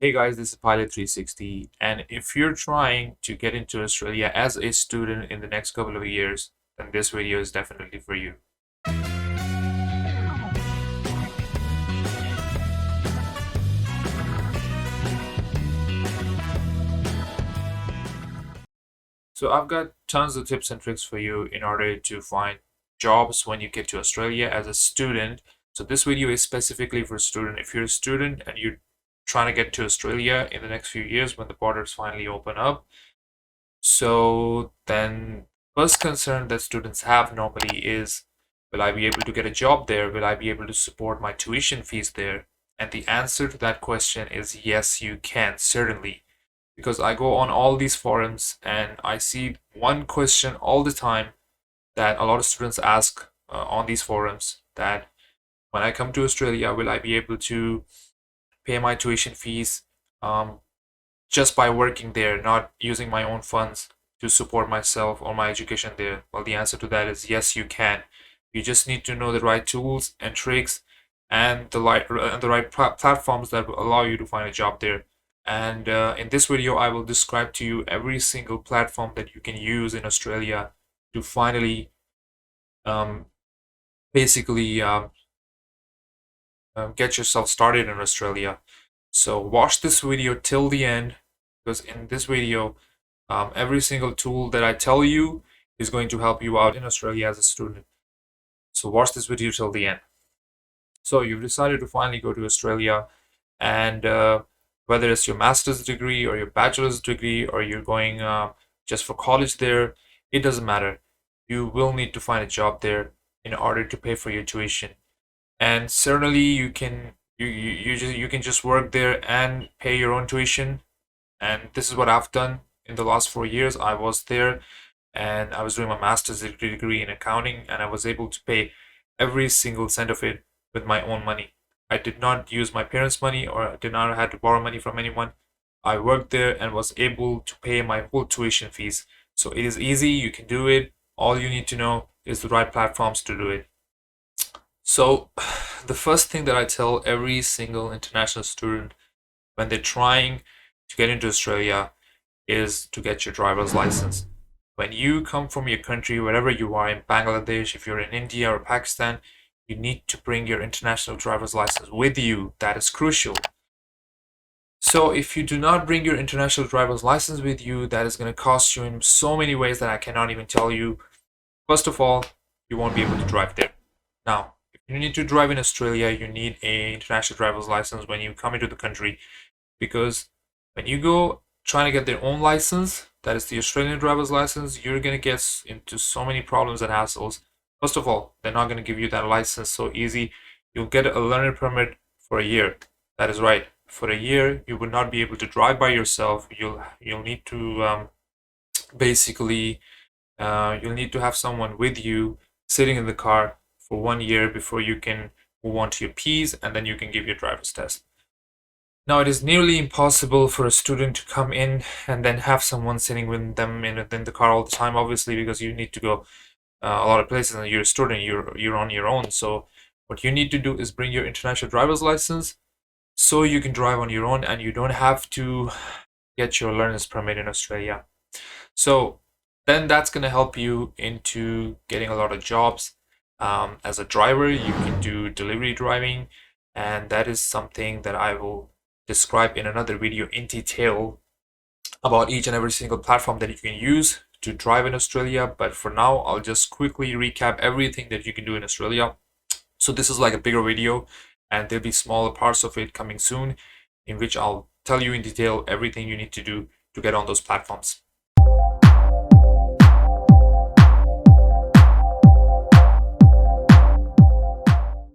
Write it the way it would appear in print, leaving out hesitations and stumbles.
Hey guys, this is Pilot 360, and if you're trying to get into Australia as a student in the next couple of years, then this video is definitely for you. So I've got tons of tips and tricks for you in order to find jobs when you get to Australia as a student. So this video is specifically for student. If you're a student and you're trying to get to Australia in the next few years when the borders finally open up, so then first concern that students have normally is, will I be able to get a job there? Will I be able to support my tuition fees there? And the answer to that question is yes, you can, certainly. Because I go on all these forums and I see one question all the time that a lot of students ask on these forums, that when I come to Australia, will I be able to pay my tuition fees um, just by working there, not using my own funds to support myself or my education there? Well, the answer to that is yes, you can. You just need to know the right tools and tricks and the right platforms that will allow you to find a job there. And in this video, I will describe to you every single platform that you can use in Australia to finally um, basically get yourself started in Australia. So watch this video till the end, because in this video, every single tool that I tell you is going to help you out in Australia as a student. So watch this video till the end. So you've decided to finally go to Australia, and whether it's your master's degree or your bachelor's degree, or you're going just for college there, it doesn't matter. You will need to find a job there in order to pay for your tuition. And certainly you can just work there and pay your own tuition. And this is what I've done in the last 4 years. I was there and I was doing my master's degree in accounting, and I was able to pay every single cent of it with my own money. I did not use my parents' money, or I did not have to borrow money from anyone. I worked there and was able to pay my whole tuition fees. So it is easy, you can do it. All you need to know is the right platforms to do it. So the first thing that I tell every single international student when they're trying to get into Australia is to get your driver's license. When you come from your country, wherever you are, in Bangladesh, if you're in India or Pakistan, you need to bring your international driver's license with you. That is crucial. So if you do not bring your international driver's license with you, that is going to cost you in so many ways that I cannot even tell you. First of all, you won't be able to drive there. Now, if you need to drive in Australia, you need an international driver's license when you come into the country, because when you go trying to get their own license, that is the Australian driver's license, you're going to get into so many problems and hassles. First of all, they're not going to give you that license so easy. You'll get a learner permit for a year. That is right. For a year, you will not be able to drive by yourself. You'll need to basically you'll need to have someone with you sitting in the car for 1 year before you can move on to your P's, and then you can give your driver's test. Now, it is nearly impossible for a student to come in and then have someone sitting with them in the car all the time, obviously, because you need to go a lot of places and you're a student, you're on your own. So what you need to do is bring your international driver's license so you can drive on your own and you don't have to get your learner's permit in Australia. So then that's going to help you into getting a lot of jobs. As a driver, you can do delivery driving, and that is something that I will describe in another video in detail about each and every single platform that you can use to drive in Australia. But for now, I'll just quickly recap everything that you can do in Australia. So this is like a bigger video, and there'll be smaller parts of it coming soon, in which I'll tell you in detail everything you need to do to get on those platforms.